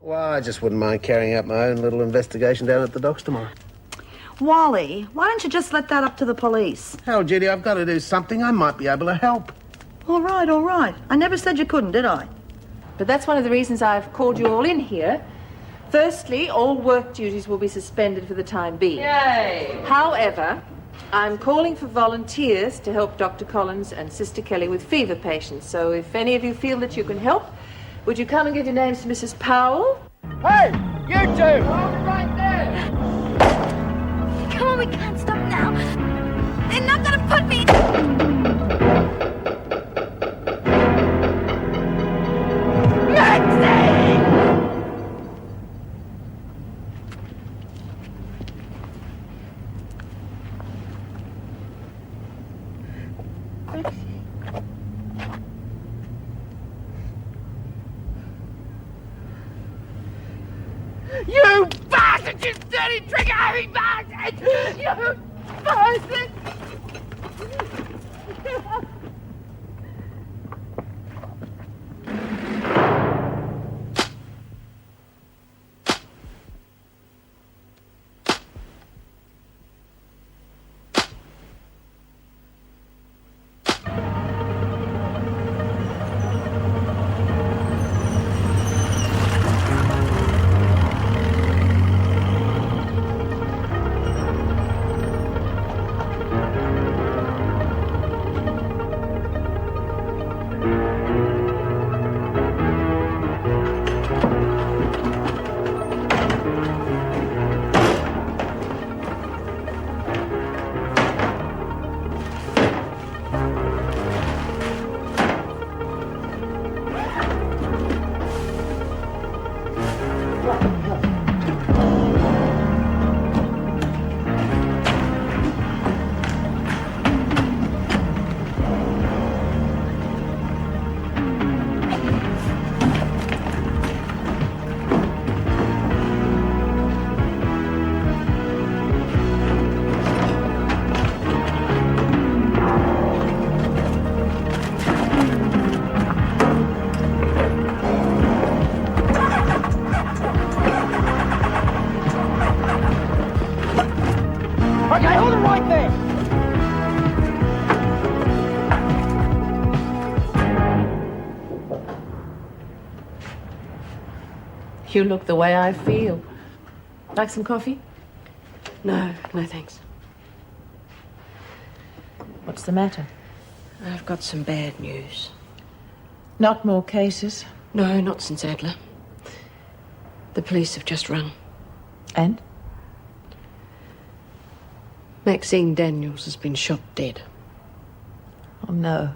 Well, I just wouldn't mind carrying out my own little investigation down at the docks tomorrow. Wally, why don't you just let that up to the police? Hell, Judy, I've got to do something. I might be able to help. All right, all right. I never said you couldn't, did I? But that's one of the reasons I've called you all in here. Firstly, all work duties will be suspended for the time being. Yay! However, I'm calling for volunteers to help Dr. Collins and Sister Kelly with fever patients. So if any of you feel that you can help, would you come and give your names to Mrs. Powell? Hey, you two! Right there! Come on, we can't stop now. They're not gonna put me... You bastard! You dirty trigger-having bastard! You bastard! Okay, hold it right there! You look the way I feel. Like some coffee? No, thanks. What's the matter? I've got some bad news. Not more cases? No, not since Adler. The police have just rung. And? Maxine Daniels has been shot dead. Oh, no.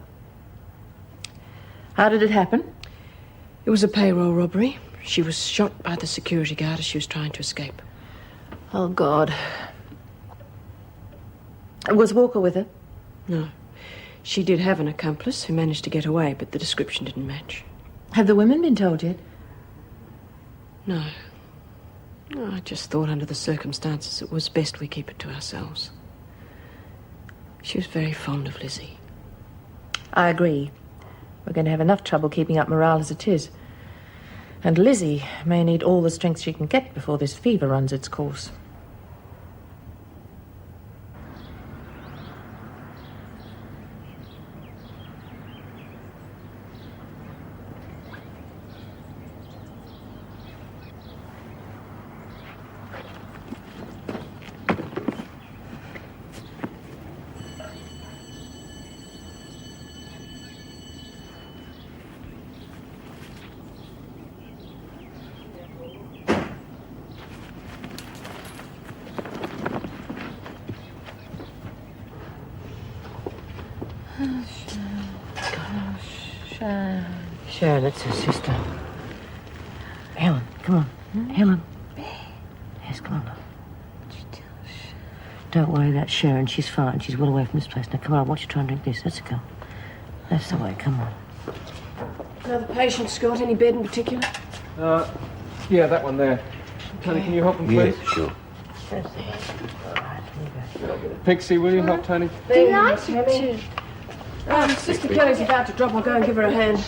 How did it happen? It was a payroll robbery. She was shot by the security guard as she was trying to escape. Oh, God. Was Walker with her? No. She did have an accomplice who managed to get away, but the description didn't match. Have the women been told yet? No. No, I just thought under the circumstances it was best we keep it to ourselves. She was very fond of Lizzie. I agree. We're going to have enough trouble keeping up morale as it is. And Lizzie may need all the strength she can get before this fever runs its course. Sharon, that's her sister. Helen, come on. Helen. Yes, come on. Don't worry about Sharon. She's fine. She's well away from this place. Now, come on. I want you to try and drink this. Let's go. That's the way. Come on. Another patient, Scott? Any bed in particular? Yeah, that one there. Tony, can you help him, please? Yes, sure. That's it. All right, here you go. Pixie, will you help Tony? Delighted to. Sister Kelly's about to drop. I'll go and give her a hand.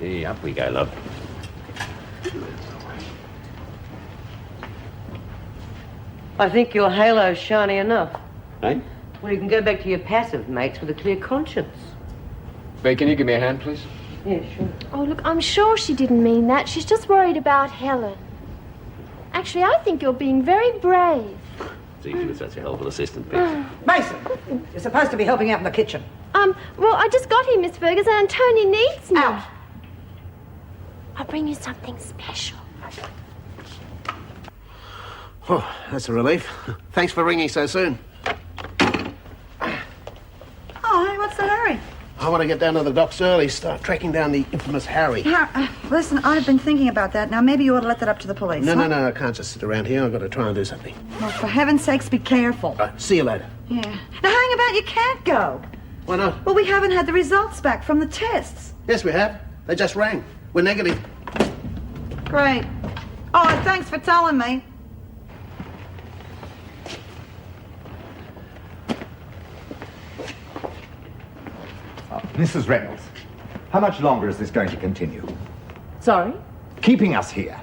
Yeah, up we go, love. I think your halo's shiny enough. Eh? Well, you can go back to your passive mates with a clear conscience. Bea, can you give me a hand, please? Yeah, sure. Oh, look, I'm sure she didn't mean that. She's just worried about Helen. Actually, I think you're being very brave. See, she was such a helpful assistant, Pix. Mason, you're supposed to be helping out in the kitchen. Well, I just got here, Miss Ferguson, and Tony needs me. Out. I'll bring you something special. Oh, that's a relief. Thanks for ringing so soon. Oh, hey, what's the hurry? I want to get down to the docks early, start tracking down the infamous Harry. Listen, I've been thinking about that. Now, maybe you ought to let that up to the police. No, huh? no, I can't just sit around here. I've got to try and do something. Well, for heaven's sakes, be careful. See you later. Yeah. Now, hang about, you can't go. Why not? Well, we haven't had the results back from the tests. Yes, we have. They just rang. We're negative. Great. Oh, and thanks for telling me. Mrs. Reynolds, how much longer is this going to continue? Sorry? Keeping us here.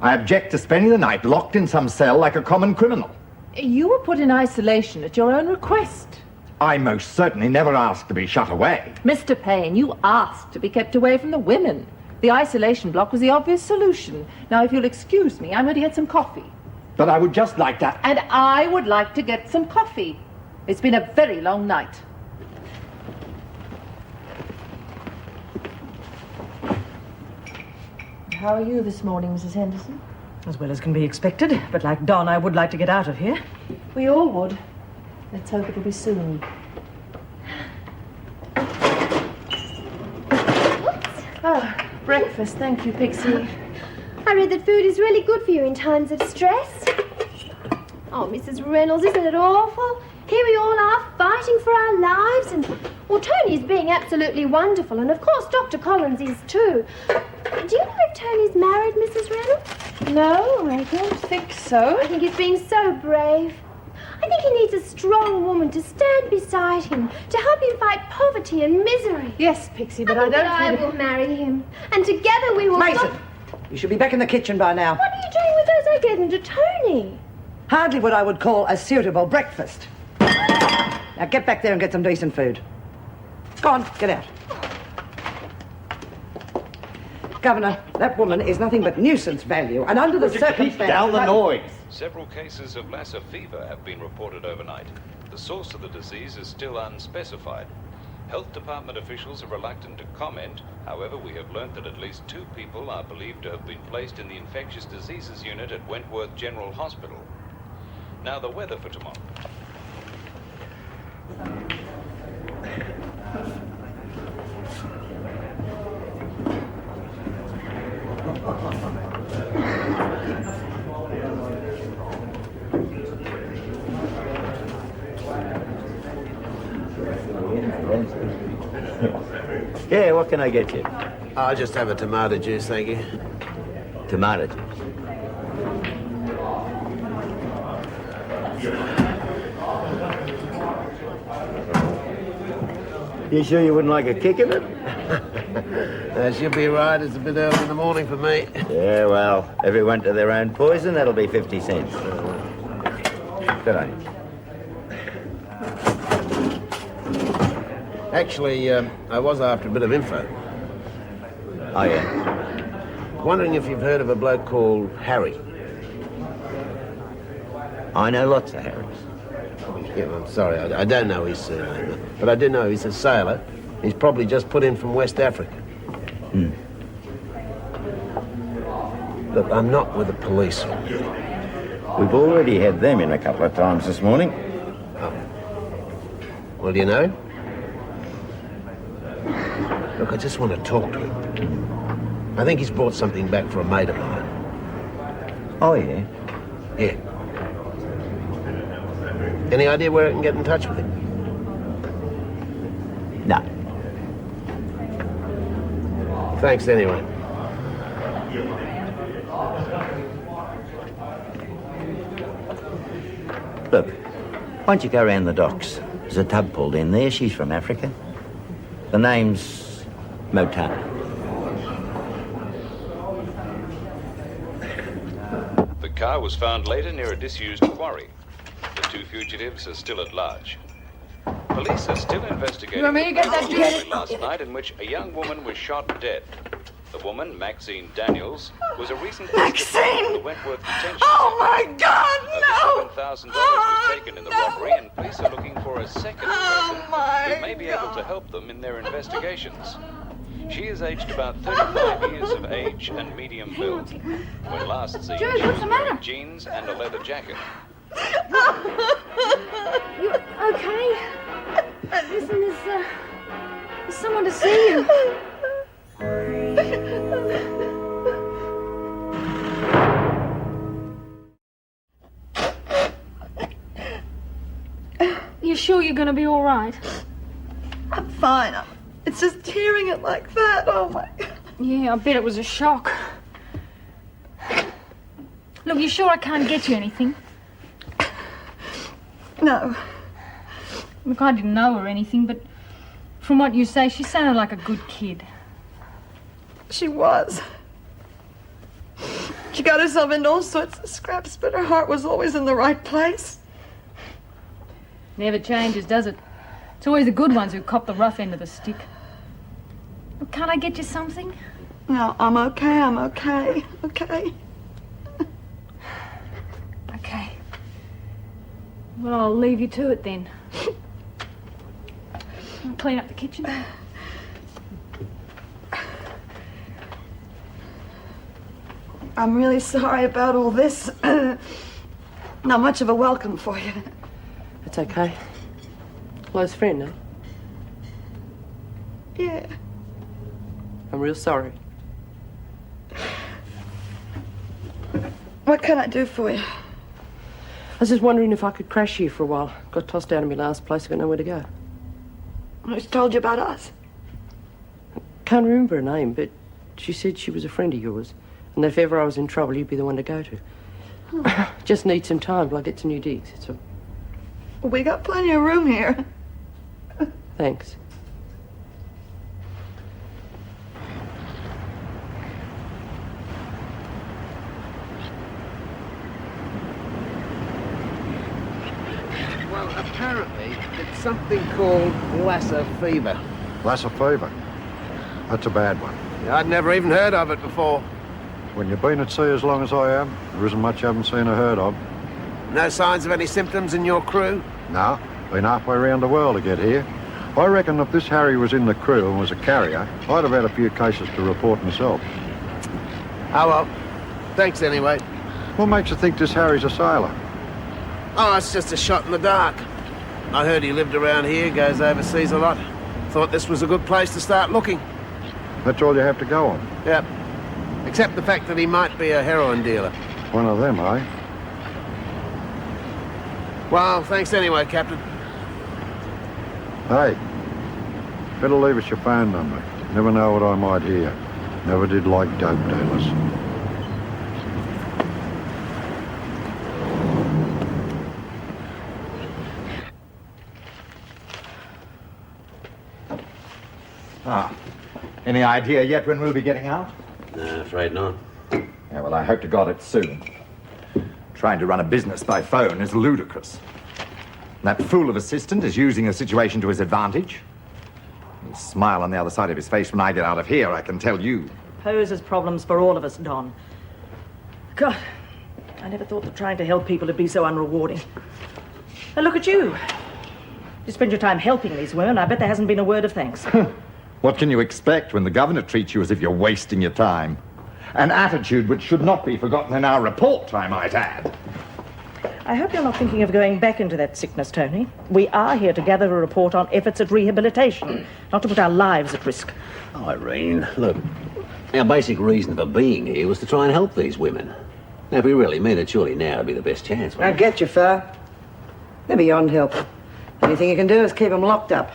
I object to spending the night locked in some cell like a common criminal. You were put in isolation at your own request. I most certainly never asked to be shut away. Mr. Payne, you asked to be kept away from the women. The isolation block was the obvious solution. Now, if you'll excuse me, I'm going to get some coffee. But I would just like to... And I would like to get some coffee. It's been a very long night. How are you this morning, Mrs. Henderson? As well as can be expected, but like Don, I would like to get out of here. We all would. Let's hope it'll be soon. Ah, breakfast. Thank you, Pixie. I read that food is really good for you in times of stress. Oh, Mrs. Reynolds, isn't it awful? Here we all are fighting for our lives, and, well, Tony's being absolutely wonderful, and of course Dr. Collins is too. Do you know if Tony's married, Mrs. Reynolds? No, I don't think so. I think he's being so brave. I think he needs a strong woman to stand beside him, to help him fight poverty and misery. Yes, Pixie, but I I think don't that I will marry him, and together we will... Mason, you should be back in the kitchen by now. What are you doing with those? I gave them to Tony. Hardly what I would call a suitable breakfast. Now get back there and get some decent food. Go on, get out. Governor, that woman is nothing but nuisance value, and under the circumstances... Keep down the noise. Several cases of Lassa fever have been reported overnight. The source of the disease is still unspecified. Health department officials are reluctant to comment. However, we have learnt that at least 2 people are believed to have been placed in the infectious diseases unit at Wentworth General Hospital. Now, the weather for tomorrow. Yeah, what can I get you? I'll just have a tomato juice, thank you. Tomato juice. You sure you wouldn't like a kick of it? She'll be right. It's a bit early in the morning for me. Yeah, well, everyone to their own poison, that'll be 50 cents. Good on you. Actually, I was after a bit of info. Oh, yeah? Wondering if you've heard of a bloke called Harry. I know lots of Harrys. Yeah, I'm sorry, I don't know his surname, but I do know he's a sailor. He's probably just put in from West Africa. Hmm. Look, I'm not with the police. We've already had them in a couple of times this morning. Oh. Well, do you know? Look, I just want to talk to him. I think he's brought something back for a mate of mine. Oh, yeah? Yeah. Any idea where I can get in touch with him? No. Thanks anyway. Look, why don't you go around the docks? There's a tub pulled in there. She's from Africa. The name's Motana. car was found later near a disused quarry. The two fugitives are still at large. Police are still investigating You want me to get that the jet? robbery last night in which a young woman was shot dead. The woman, Maxine Daniels, was a recent participant in the Wentworth detention Oh, my God, Over $7,000 was taken in the robbery, and police are looking for a second person who may be able to help them in their investigations. She is aged about 35 years of age and medium build. When last seen, Joe, she what's was the matter? wearing jeans and a leather jacket. You okay? Listen, there's someone to see you. You sure you're going to be all right? I'm fine. It's just hearing it like that. Oh, my God. Yeah, I bet it was a shock. Look, you sure I can't get you anything? No. Look, I didn't know her or anything, but from what you say, she sounded like a good kid. She was. She got herself into all sorts of scraps, but her heart was always in the right place. Never changes, does it? It's always the good ones who cop the rough end of the stick. Well, can't I get you something? No, I'm okay. I'm okay. Okay. Okay. Well, I'll leave you to it then. I'll clean up the kitchen. I'm really sorry about all this. Not much of a welcome for you. It's okay. Close friend, eh? Yeah. I'm real sorry. What can I do for you? I was just wondering if I could crash here for a while. Got tossed out of my last place, I got nowhere to go. Who's told you about us? Can't remember her name, but she said she was a friend of yours. And if ever I was in trouble, you'd be the one to go to. Just need some time till I get to new digs, that's all. We got plenty of room here. Thanks. Well, apparently it's something called Lassa fever. Lassa fever? That's a bad one. I'd never even heard of it before. When you've been at sea as long as I am, there isn't much you haven't seen or heard of. No signs of any symptoms in your crew? No, been halfway around the world to get here. I reckon if this Harry was in the crew and was a carrier, I'd have had a few cases to report myself. Oh, well. Thanks anyway. What makes you think this Harry's a sailor? Oh, it's just a shot in the dark. I heard he lived around here, goes overseas a lot. Thought this was a good place to start looking. That's all you have to go on? Yep. Except the fact that he might be a heroin dealer. One of them, eh? Well, thanks anyway, Captain. Hey, better leave us your phone number. Never know what I might hear. Never did like dope dealers. Ah, any idea yet when we'll be getting out? No, afraid not. Yeah, well, I hope to God it's soon. Trying to run a business by phone is ludicrous. That fool of assistant is using the situation to his advantage. He'll smile on the other side of his face when I get out of here, I can tell you. Poses problems for all of us, Don. God, I never thought that trying to help people would be so unrewarding. And look at you. You spend your time helping these women, I bet there hasn't been a word of thanks. What can you expect when the governor treats you as if you're wasting your time? An attitude which should not be forgotten in our report, I might add. I hope you're not thinking of going back into that sickness, Tony. We are here to gather a report on efforts at rehabilitation, not to put our lives at risk. Irene, look, our basic reason for being here was to try and help these women. Now, if we really mean it, surely now would be the best chance. I get you, Fur. They're beyond help. Anything you can do is keep them locked up.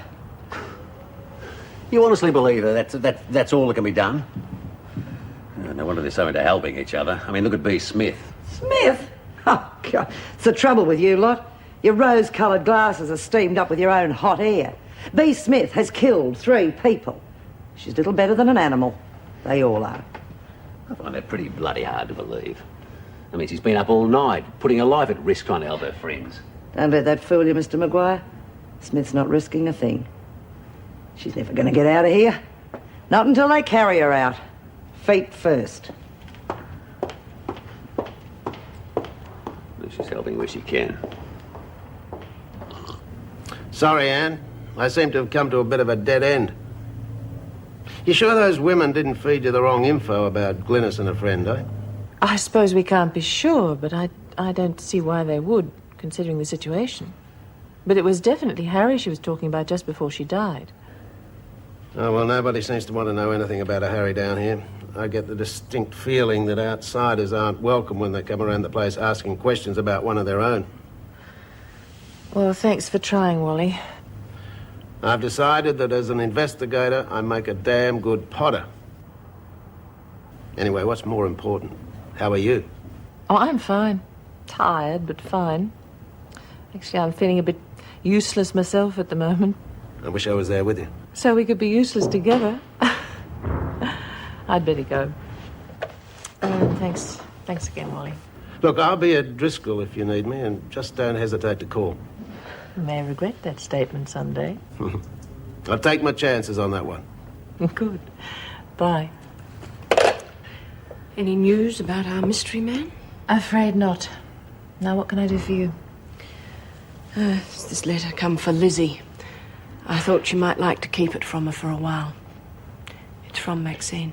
You honestly believe that's all that can be done? No wonder they're so into helping each other. I mean, look at B. Smith. Smith? Oh, God. It's the trouble with you lot. Your rose-coloured glasses are steamed up with your own hot air. B. Smith has killed 3 people. She's little better than an animal. They all are. I find that pretty bloody hard to believe. I mean, she's been up all night, putting her life at risk trying to help her friends. Don't let that fool you, Mr. Maguire. Smith's not risking a thing. She's never going to get out of here. Not until they carry her out. Feet first. She's helping where she can. Sorry, Anne. I seem to have come to a bit of a dead end. You sure those women didn't feed you the wrong info about Glynis and a friend, eh? I suppose we can't be sure, but I don't see why they would, considering the situation. But it was definitely Harry she was talking about just before she died. Oh, well, nobody seems to want to know anything about a Harry down here. I get the distinct feeling that outsiders aren't welcome when they come around the place asking questions about one of their own. Well, thanks for trying, Wally. I've decided that as an investigator, I make a damn good potter. Anyway, what's more important? How are you? Oh, I'm fine. Tired, but fine. Actually, I'm feeling a bit useless myself at the moment. I wish I was there with you. So we could be useless together. I'd better go. Thanks again, Wally. Look, I'll be at Driscoll if you need me, and just don't hesitate to call. You may regret that statement someday. I'll take my chances on that one. Good. Bye. Any news about our mystery man? Afraid not. Now, what can I do for you? It's this letter come for Lizzie. I thought you might like to keep it from her for a while. It's from Maxine.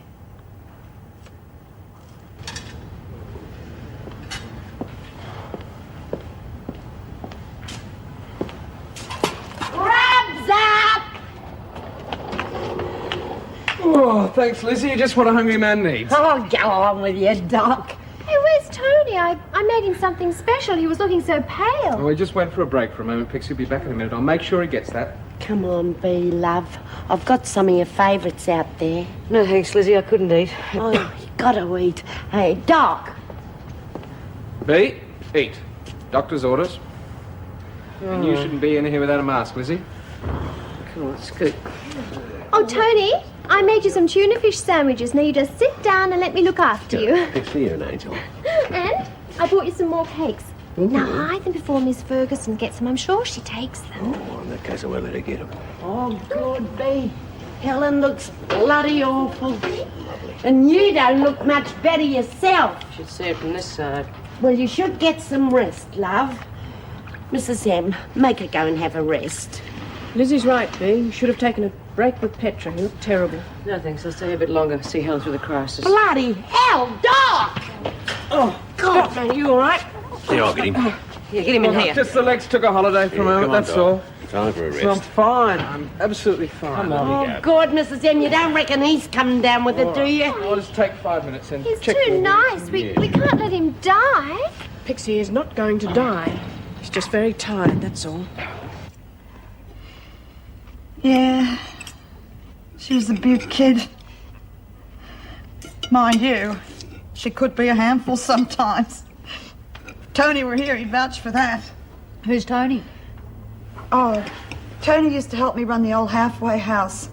Oh, thanks, Lizzie. Just what a hungry man needs. Oh, go on with you, Doc. Hey, where's Tony? I made him something special. He was looking so pale. Oh, we just went for a break for a moment, Pixie. Will be back in a minute. I'll make sure he gets that. Come on, Bee, love. I've got some of your favourites out there. No thanks, Lizzie. I couldn't eat. Oh, you gotta eat. Hey, Doc. B, eat. Doctor's orders. And you shouldn't be in here without a mask, Lizzie. Come on, scoot. Oh, Tony, I made you some tuna fish sandwiches. Now you just sit down and let me look after you. Pixie, you're an angel. And I bought you some more cakes. Now hide them before Miss Ferguson gets them. I'm sure she takes them. Oh, in that case, I won't let her get them. Oh, good, Bee. Helen looks bloody awful. And you don't look much better yourself. Should see it from this side. Well, you should get some rest, love. Mrs. M, make her go and have a rest. Lizzie's right, Bee. You should have taken a break with Petra. You look terrible. No thanks. I'll stay a bit longer. See Helen through the crisis. Bloody hell, Doc! Oh, God, man, you all right? Here, I'll get him. Yeah, get him in here. Just the legs took a holiday for a moment, come on, that's Doc. all. Time for a rest. So I'm fine. I'm absolutely fine. Come on. Oh, God, Mrs. M, you don't reckon he's coming down with it, do you? I'll just take 5 minutes and He's check too the- nice. We can't let him die. Pixie is not going to die. She's just very tired, that's all. Yeah. She's a beaut kid. Mind you, she could be a handful sometimes. If Tony were here, he'd vouch for that. Who's Tony? Oh, Tony used to help me run the old halfway house.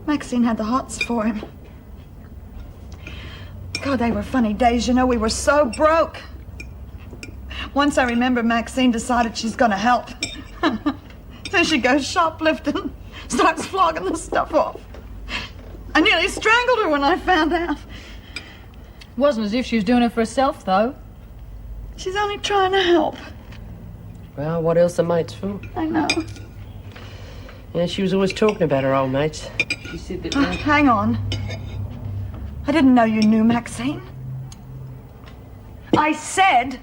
Maxine had the hots for him. God, they were funny days, you know. We were so broke. Once I remember Maxine decided she's gonna help. Then she goes shoplifting, starts flogging the stuff off. I nearly strangled her when I found out. Wasn't as if she was doing it for herself, though. She's only trying to help. Well, what else are mates for? I know. Yeah, she was always talking about her old mates. She said that... Hang on. I didn't know you knew Maxine. I said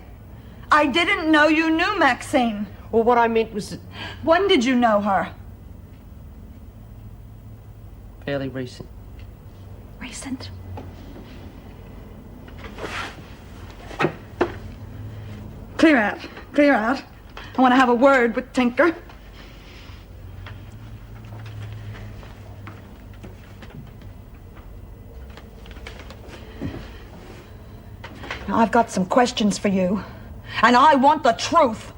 I didn't know you knew Maxine. Well, what I meant was that... When did you know her? Fairly recent. Recent? Clear out. Clear out. I want to have a word with Tinker. Now, I've got some questions for you, and I want the truth.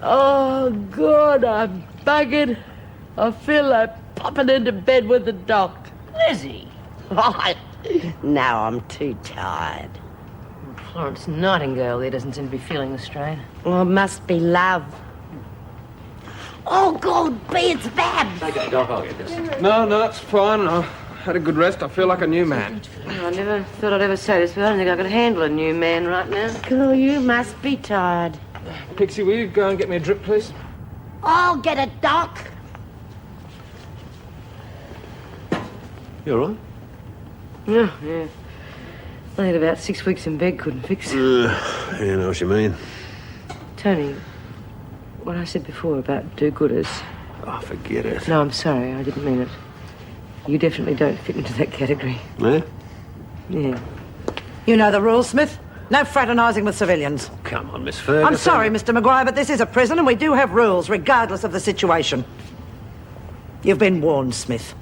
Oh, God, I'm buggered. I feel like popping into bed with the doc. Lizzie! Now I'm too tired. Florence Nightingale there doesn't seem to be feeling the strain. Well, it must be love. Oh, God, B, it's Babs. Okay, Doc, I'll get this. No, it's fine. I had a good rest. I feel like a new man. I never thought I'd ever say this, but I don't think I could handle a new man right now. Girl, you must be tired. Pixie, will you go and get me a drip, please? I'll get a doc. You all right? Yeah. I had about 6 weeks in bed, couldn't fix. Yeah, I know what you mean. Tony, what I said before about do-gooders. Oh, forget it. No, I'm sorry, I didn't mean it. You definitely don't fit into that category. Eh? Yeah. You know the rules, Smith. No fraternising with civilians. Come on, Miss Ferguson. I'm sorry, Mr. Maguire, but this is a prison and we do have rules, regardless of the situation. You've been warned, Smith.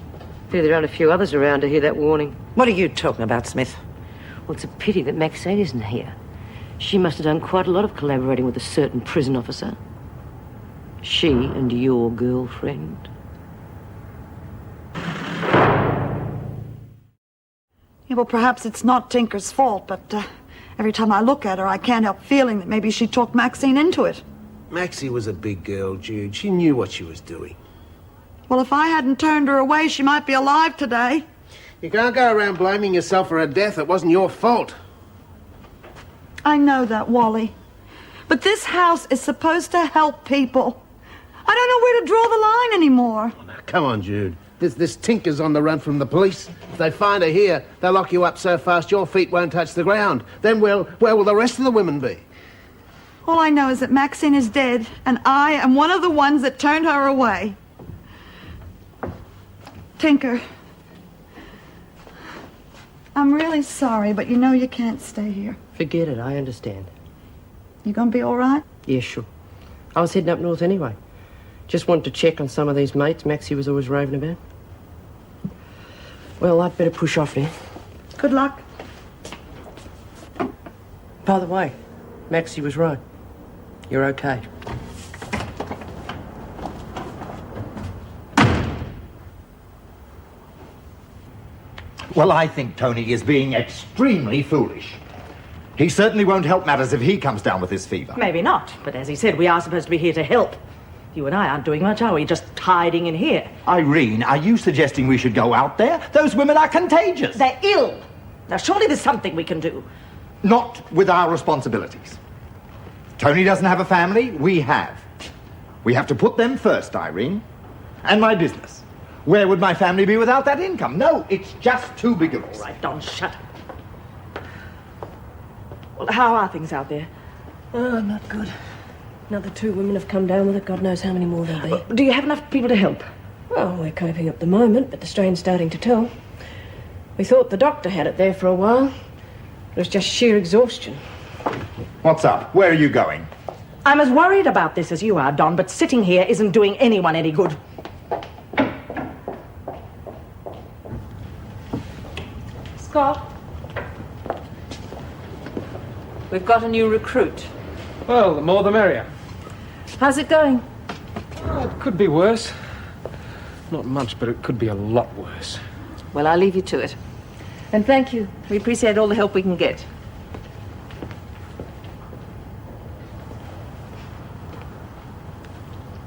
Yeah, there aren't a few others around to hear that warning. What are you talking about, Smith? Well, it's a pity that Maxine isn't here. She must have done quite a lot of collaborating with a certain prison officer. She and your girlfriend. Yeah, well, perhaps it's not Tinker's fault, but every time I look at her, I can't help feeling that maybe she talked Maxine into it. Maxie was a big girl, Jude. She knew what she was doing. Well, if I hadn't turned her away, she might be alive today. You can't go around blaming yourself for her death. It wasn't your fault. I know that, Wally. But this house is supposed to help people. I don't know where to draw the line anymore. Oh, now, come on, Jude. This Tinker's on the run from the police. If they find her here, they'll lock you up so fast your feet won't touch the ground. Then where will the rest of the women be? All I know is that Maxine is dead, and I am one of the ones that turned her away. Tinker, I'm really sorry, but you know you can't stay here. Forget it, I understand. You gonna be all right? Yeah, sure. I was heading up north anyway. Just wanted to check on some of these mates Maxie was always raving about. Well, I'd better push off now. Good luck. By the way, Maxie was right. You're okay. Well, I think Tony is being extremely foolish. He certainly won't help matters if he comes down with this fever. Maybe not, but as he said, we are supposed to be here to help. You and I aren't doing much, are we? Just hiding in here. Irene, are you suggesting we should go out there? Those women are contagious. They're ill. Now, surely there's something we can do. Not with our responsibilities. Tony doesn't have a family, we have. We have to put them first, Irene. And my business. Where would my family be without that income? No, it's just too big a risk. All right, Don, shut up. Well, how are things out there? Oh, not good. Another 2 women have come down with it. God knows how many more there'll be. Do you have enough people to help? Well, we're coping at the moment, but the strain's starting to tell. We thought the doctor had it there for a while. It was just sheer exhaustion. What's up? Where are you going? I'm as worried about this as you are, Don, but sitting here isn't doing anyone any good. Scott? We've got a new recruit. Well, the more the merrier. How's it going? Oh, it could be worse. Not much, but it could be a lot worse. Well, I'll leave you to it. And thank you. We appreciate all the help we can get.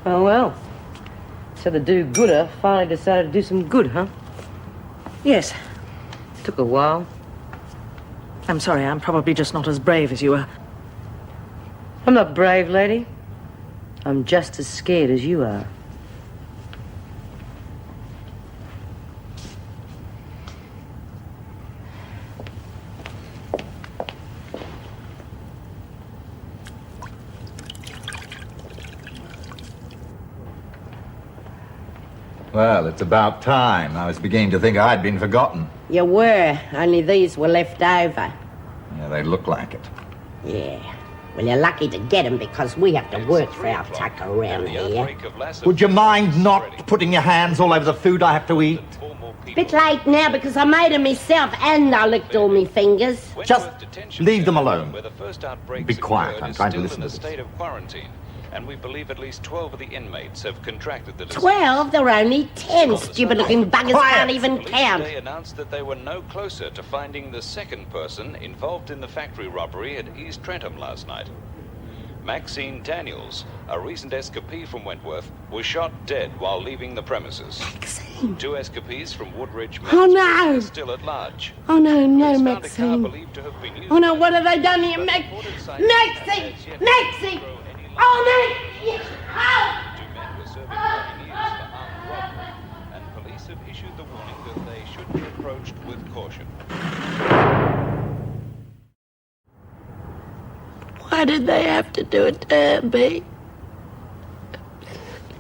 Oh, well. So the do-gooder finally decided to do some good, huh? Yes. Took a while. I'm sorry, I'm probably just not as brave as you are. I'm not brave, lady. I'm just as scared as you are. Well, it's about time. I was beginning to think I'd been forgotten. You were, only these were left over. Yeah, they look like it. Yeah. Well, you're lucky to get them because we have to work for our tucker around here. Would you mind not putting your hands all over the food I have to eat? Bit late now because I made them myself and I licked all my fingers. Just leave them alone. Be quiet, I'm trying to listen to this. and we believe at least 12 of the inmates have contracted the disease. 12? There are only 10. Stupid-looking buggers can't even Police count. today announced that they were no closer to finding the second person involved in the factory robbery at East Trentham last night. Maxine Daniels, a recent escapee from Wentworth, was shot dead while leaving the premises. Maxine. 2 escapees from Woodridge Oh, no. are still at large. Oh, no, no, Police found a car Maxine. believed to have been used Oh, no, what have they done here, Maxine? Maxine! Oh, Maxine! Oh! And police have issued the warning that they should be approached with caution. Why did they have to do it to her, B?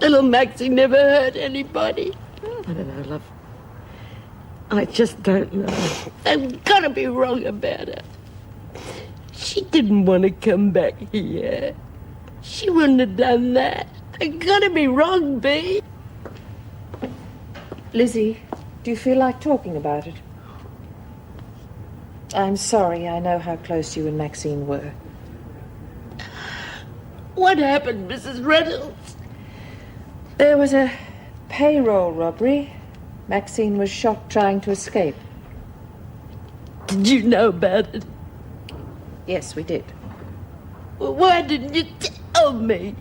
Little Maxie never hurt anybody. I don't know, love. I just don't know. They've got to be wrong about her. She didn't want to come back here. She wouldn't have done that. They've got to be wrong, B. Lizzie, do you feel like talking about it? I'm sorry, I know how close you and Maxine were. What happened, Mrs. Reynolds? There was a payroll robbery. Maxine was shot trying to escape. Did you know about it? Yes, we did. Well, why didn't you tell me?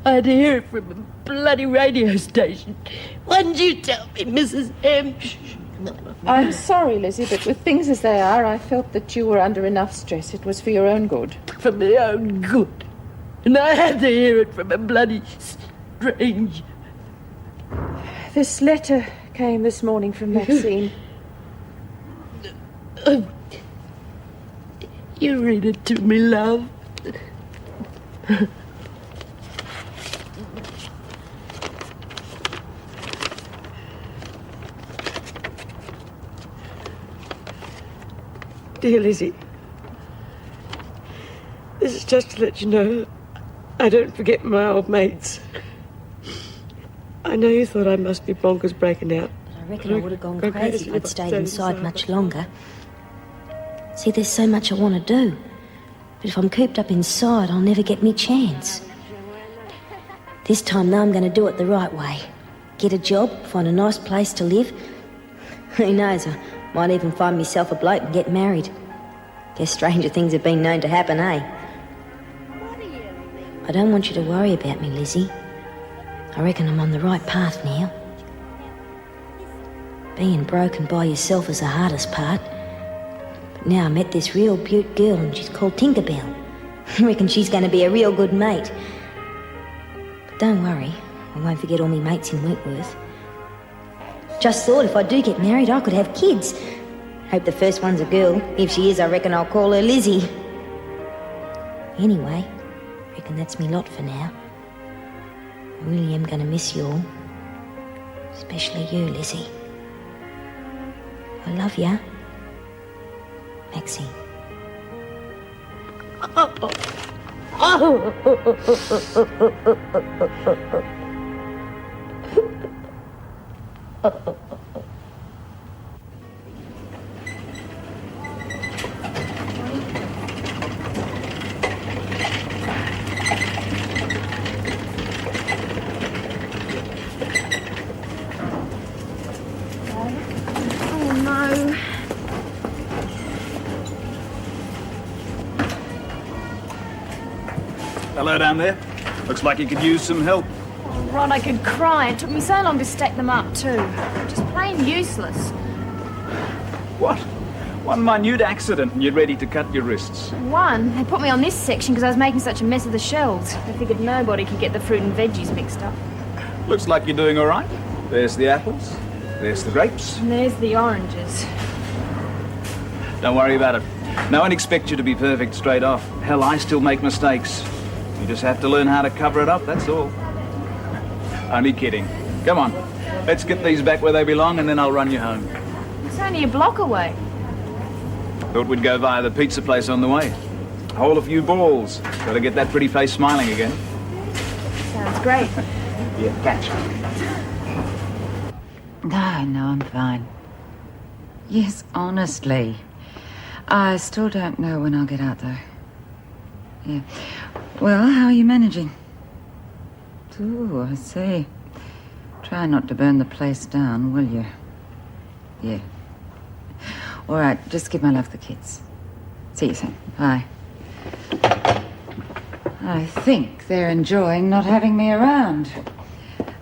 I had to hear it from a bloody radio station. Why didn't you tell me, Mrs. M? I'm sorry, Lizzie, but with things as they are, I felt that you were under enough stress. It was for your own good. For my own good. And I had to hear it from a bloody stranger. This letter came this morning from Maxine. You read it to me, love. Dear Lizzie, this is just to let you know I don't forget my old mates. I know you thought I must be bonkers breaking out. I reckon I would have gone crazy if I'd stayed inside much longer. See, there's so much I want to do. But if I'm cooped up inside, I'll never get me chance. This time, though, I'm going to do it the right way. Get a job, find a nice place to live. Who knows, I might even find myself a bloke and get married. Guess stranger things have been known to happen, eh? I don't want you to worry about me, Lizzie. I reckon I'm on the right path now. Being broken by yourself is the hardest part. But now I met this real beaut girl and she's called Tinkerbell. I reckon she's going to be a real good mate. But don't worry, I won't forget all my mates in Wentworth. Just thought if I do get married, I could have kids. Hope the first one's a girl. If she is, I reckon I'll call her Lizzie. Anyway, I reckon that's me lot for now. I really am going to miss you all. Especially you, Lizzie. I love ya. Maxine. Oh, no. Hello down there. Looks like you could use some help. Ron, I could cry. It took me so long to stack them up, too. Just plain useless. What? One minute accident and you're ready to cut your wrists. One, they put me on this section because I was making such a mess of the shelves. They figured nobody could get the fruit and veggies mixed up. Looks like you're doing all right. There's the apples. There's the grapes. And there's the oranges. Don't worry about it. No one expects you to be perfect straight off. Hell, I still make mistakes. You just have to learn how to cover it up, that's all. Only kidding. Come on, let's get these back where they belong and then I'll run you home. It's only a block away. Thought we'd go via the pizza place on the way. Haul a few balls. Gotta get that pretty face smiling again. Sounds great. Yeah, catch. No, I'm fine. Yes, honestly. I still don't know when I'll get out, though. Yeah. Well, how are you managing? Ooh, I see. Try not to burn the place down, will you? Yeah. All right, just give my love to the kids. See you soon. Bye. I think they're enjoying not having me around.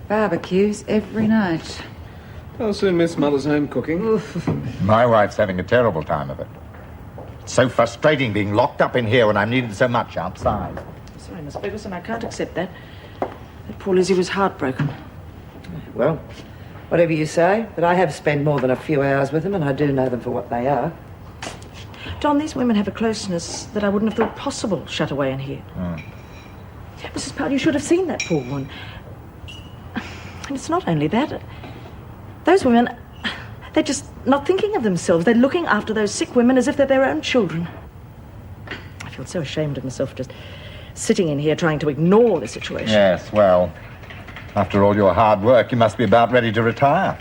Barbecues every night. I'll soon miss Mother's home cooking. My wife's having a terrible time of it. It's so frustrating being locked up in here when I'm needed so much outside. Sorry, Miss Ferguson, I can't accept that. That poor Lizzie was heartbroken. Well, whatever you say, but I have spent more than a few hours with them, and I do know them for what they are. Don, these women have a closeness that I wouldn't have thought possible shut away in here. Mrs. Powell, you should have seen that poor one. And it's not only that. Those women, they're just not thinking of themselves. They're looking after those sick women as if they're their own children. I feel so ashamed of myself just sitting in here trying to ignore the situation. Yes, well, after all your hard work, you must be about ready to retire.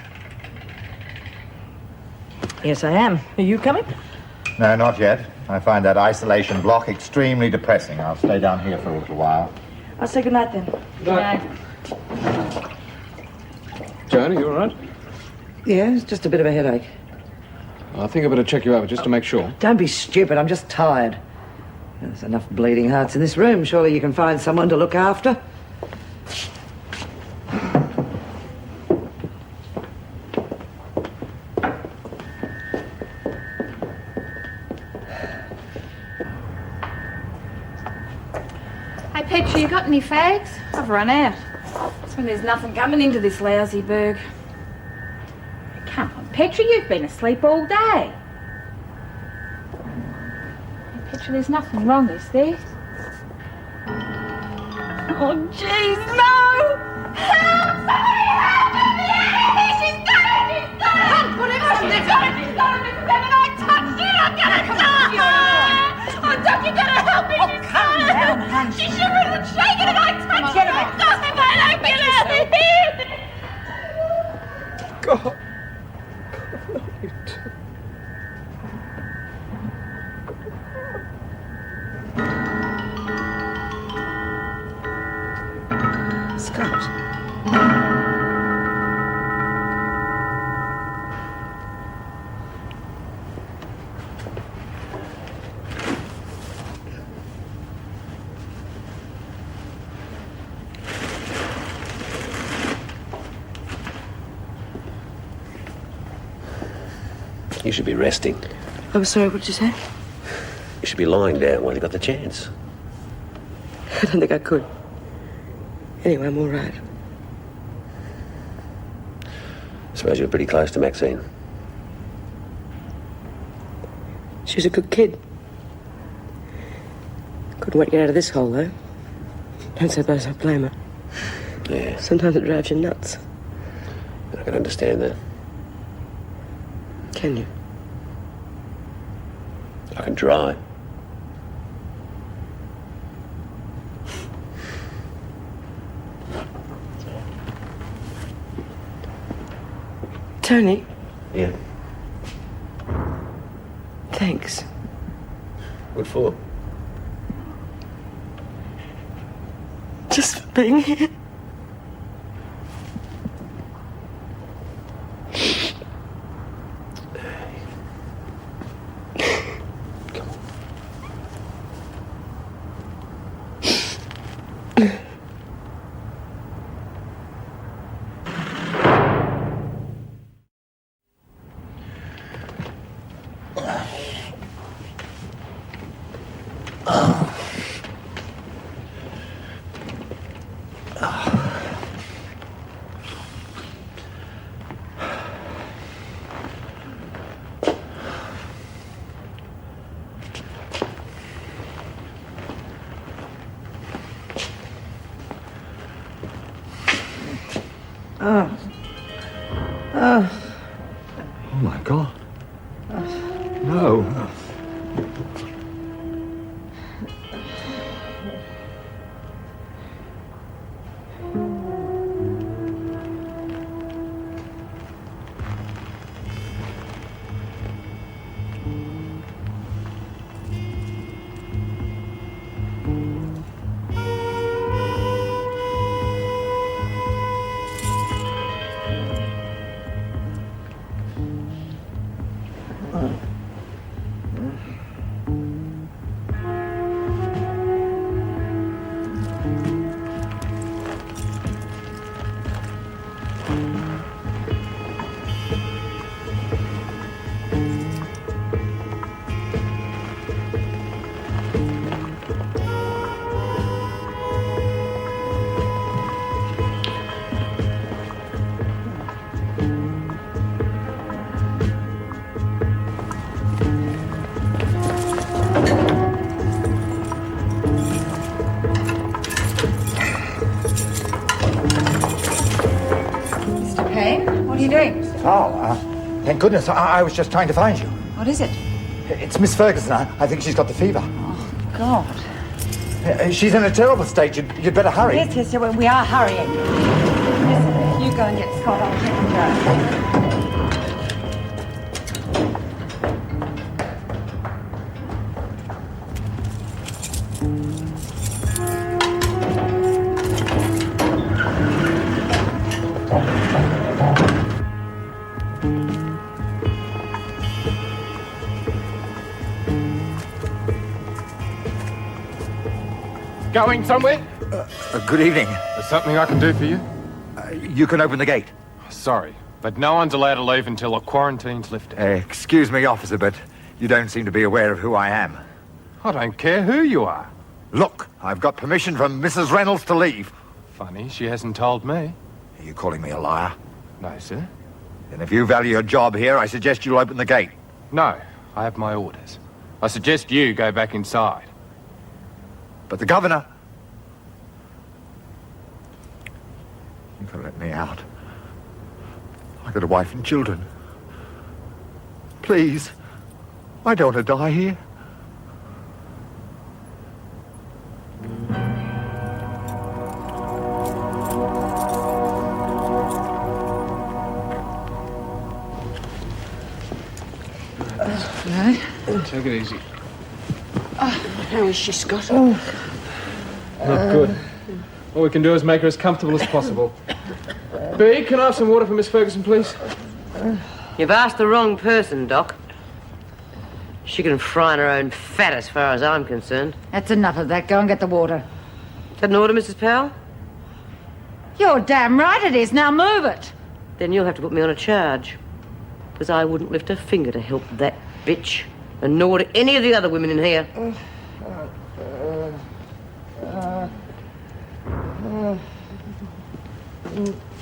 Yes, I am. Are you coming? No, not yet. I find that isolation block extremely depressing. I'll stay down here for a little while. I'll say goodnight then. Good night. Joan, are you all right? Yeah, it's just a bit of a headache. I think I better check you over just to make sure. Don't be stupid, I'm just tired. There's enough bleeding hearts in this room. Surely you can find someone to look after. Hey, Petra, you got any fags? I've run out. That's when there's nothing coming into this lousy burg. Come on, Petra, you've been asleep all day. Hey, Petra, there's nothing wrong, is there? Oh, jeez, no! Help! Somebody help me! She's got it! She's got it! Whatever she's got it! She's got it! Mrs. Bennett, I touched her! I'm gonna die! Oh, Doc, you gotta help me! She's got it! She's shivering and shaking and I touched her! Oh, God, if I don't get out of here! God. Scott. You should be resting. I'm sorry, what did you say? You should be lying down while you got the chance. I don't think I could. Anyway, I'm all right. I suppose you were pretty close to Maxine. She was a good kid. Couldn't wait to get out of this hole, though. Don't suppose I blame her. Yeah. Sometimes it drives you nuts. I can understand that. Can you? I can try. Tony, Yeah. thanks. What for? Just for being here. Oh. Oh. Oh, my God. No. you doing? Oh, thank goodness. I was just trying to find you. What is it? It's Miss Ferguson. I think she's got the fever. God. She's in a terrible state. You'd better hurry. Yes, we are hurrying. Listen, you go and get Scott. I'll check and go. Going somewhere? Good evening. There's something I can do for you? You can open the gate. Sorry, but no one's allowed to leave until a quarantine's lifted. Excuse me, officer, but you don't seem to be aware of who I am. I don't care who you are. Look, I've got permission from Mrs. Reynolds to leave. Funny, she hasn't told me. Are you calling me a liar? No, sir. Then if you value your job here, I suggest you open the gate. No, I have my orders. I suggest you go back inside. But the governor... You can let me out. I've got a wife and children. Please. I don't want to die here. Right. Take it easy. How is she, Scott? Not good. All we can do is make her as comfortable as possible. B, can I have some water for Miss Ferguson, please? You've asked the wrong person, Doc. She can fry in her own fat as far as I'm concerned. That's enough of that. Go and get the water. Is that an order, Mrs. Powell? You're damn right it is. Now move it. Then you'll have to put me on a charge. Because I wouldn't lift a finger to help that bitch. And nor to any of the other women in here.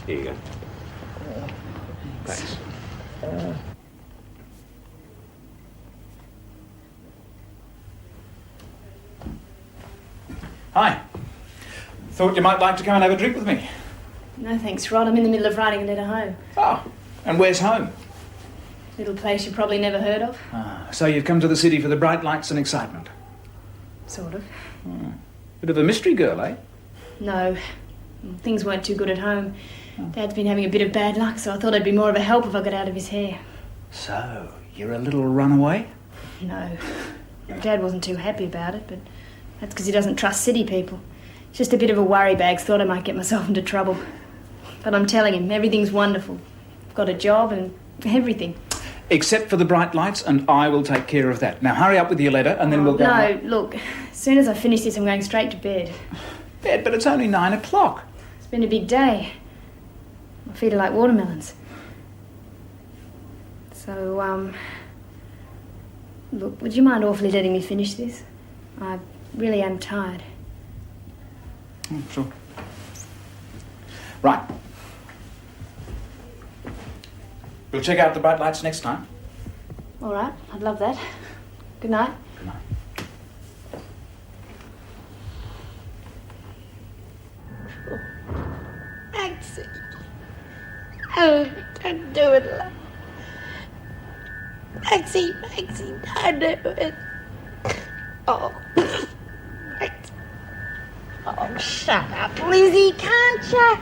Here you go. Thanks. Hi. Thought you might like to come and have a drink with me. No thanks, Rod. I'm in the middle of writing a letter home. Oh, and where's home? Little place you probably never heard of. Ah, so you've come to the city for the bright lights and excitement. Sort of. Bit of a mystery girl, eh? No. Things weren't too good at home. Dad's been having a bit of bad luck, so I thought I'd be more of a help if I got out of his hair. So, you're a little runaway? No. Dad wasn't too happy about it, but that's because he doesn't trust city people. It's just a bit of a worry bag, thought I might get myself into trouble. But I'm telling him, everything's wonderful. I've got a job and everything. Except for the bright lights, and I will take care of that. Now, hurry up with your letter, and then we'll go... No, look, as soon as I finish this, I'm going straight to bed. Bed? But it's only 9 o'clock. It's been a big day. My feet are like watermelons. So, look, would you mind awfully letting me finish this? I really am tired. Sure. Right. We'll check out the bright lights next time. All right, I'd love that. Good night. Good night. Maxie. Oh, don't do it, love. Maxie, don't do it. Oh. Maxie. Oh, shut up, Lizzie, can't you?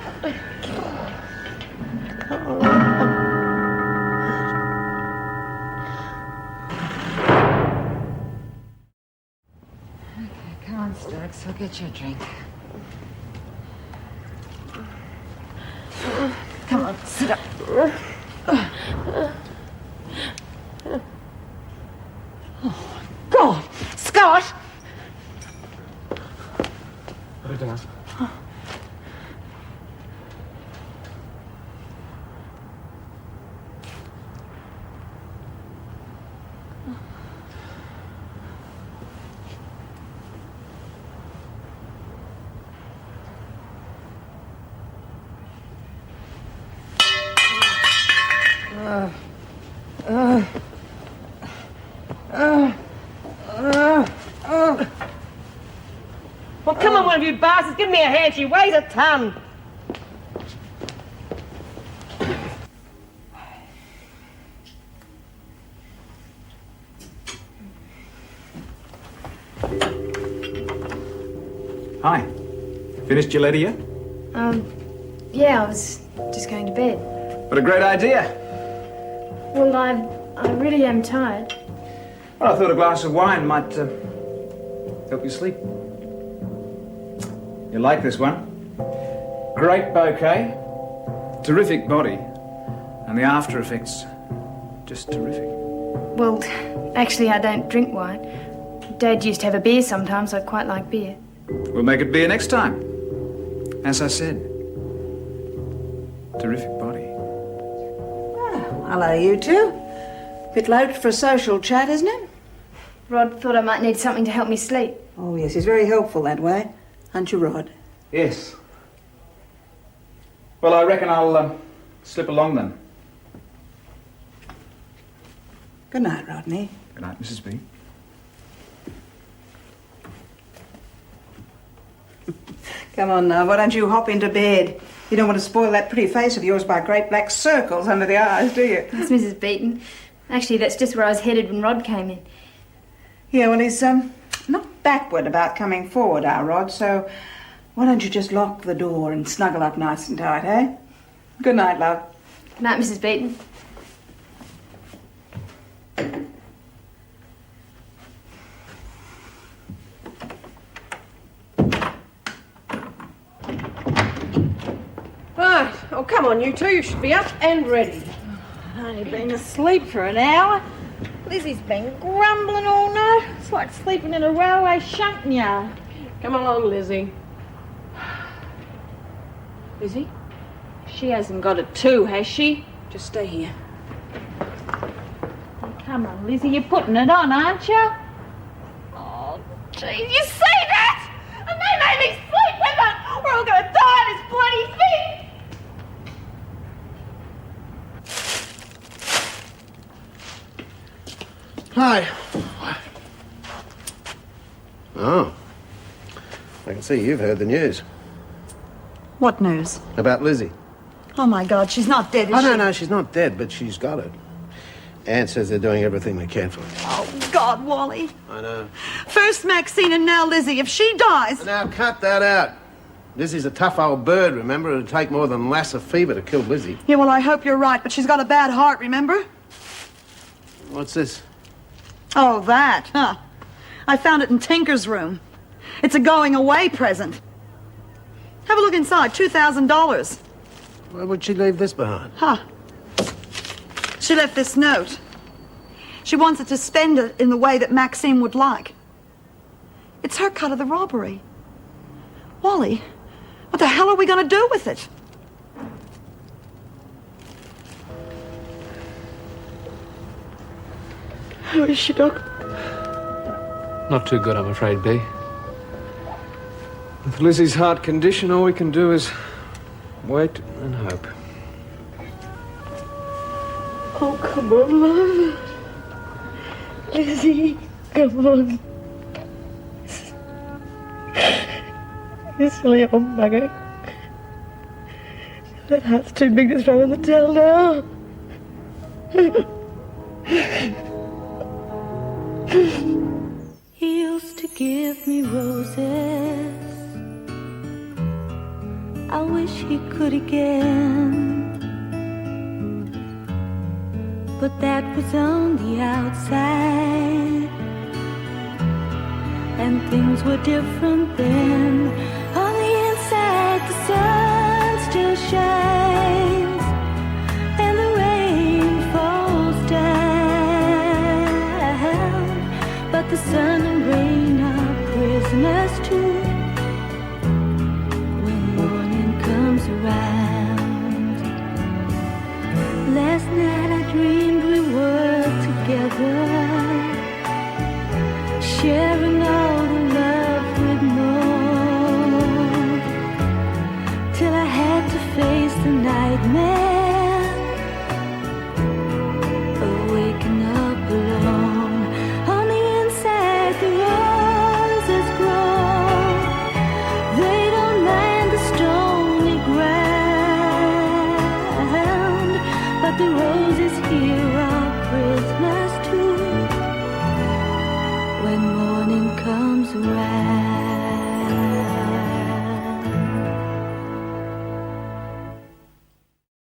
Come on, Stokes. I'll get you a drink. Come on, sit up. Oh, God! Scott! Put it down. Well, come on, one of you bastards, give me a hand. She weighs a ton. Hi. Finished your letter yet? Yeah, I was just going to bed. What a great idea. Well, I really am tired. Well, I thought a glass of wine might help you sleep. You like this one? Great bouquet, terrific body, and the after effects, just terrific. Well, actually, I don't drink wine. Dad used to have a beer sometimes. I quite like beer. We'll make it beer next time. As I said, terrific body. Hello, you two. Bit late for a social chat, isn't it? Rod thought I might need something to help me sleep. Oh, yes, he's very helpful that way. Aren't you, Rod? Yes. Well, I reckon I'll slip along then. Good night, Rodney. Good night, Mrs. B. Come on now, why don't you hop into bed? You don't want to spoil that pretty face of yours by great black circles under the eyes, do you? That's Mrs. Beaton. Actually, that's just where I was headed when Rod came in. Yeah, well, he's not backward about coming forward, our Rod, so why don't you just lock the door and snuggle up nice and tight, eh? Good night, love. Good night, Mrs. Beaton. Right. Oh, come on, you two. You should be up and ready. I've only been asleep for an hour. Lizzie's been grumbling all night. It's like sleeping in a railway shunting yard. Come along, Lizzie. Lizzie? She hasn't got it too, has she? Just stay here. Oh, come on, Lizzie, you're putting it on, aren't you? Oh, gee, you see that? And they made me sleep with it! We're all gonna die of this bloody thing! Hi. Oh. I can see you've heard the news. What news? About Lizzie. Oh, my God, she's not dead, is she? No, she's not dead, but she's got it. Anne says they're doing everything they can for her. Oh, God, Wally. I know. First Maxine and now Lizzie. If she dies... Now, cut that out. Lizzie's a tough old bird, remember? It'd take more than Lassa fever to kill Lizzie. Yeah, well, I hope you're right, but she's got a bad heart, remember? What's this? Oh, that, huh? I found it in Tinker's room. It's a going-away present. Have a look inside, $2,000. Why would she leave this behind? Huh. She left this note. She wants it to spend it in the way that Maxine would like. It's her cut of the robbery. Wally, what the hell are we going to do with it? How is she, Doc? Not too good, I'm afraid, B. With Lizzie's heart condition, all we can do is wait and hope. Oh, come on, love. Lizzie, come on. You silly old bugger. That heart's too big to throw in the towel now. He used to give me roses. I wish he could again. But that was on the outside, and things were different then. On the inside, the sun still shines, and the rain falls down. But the sun and rain are prisoners too when morning comes around. Last night I dreamed we were together, sharing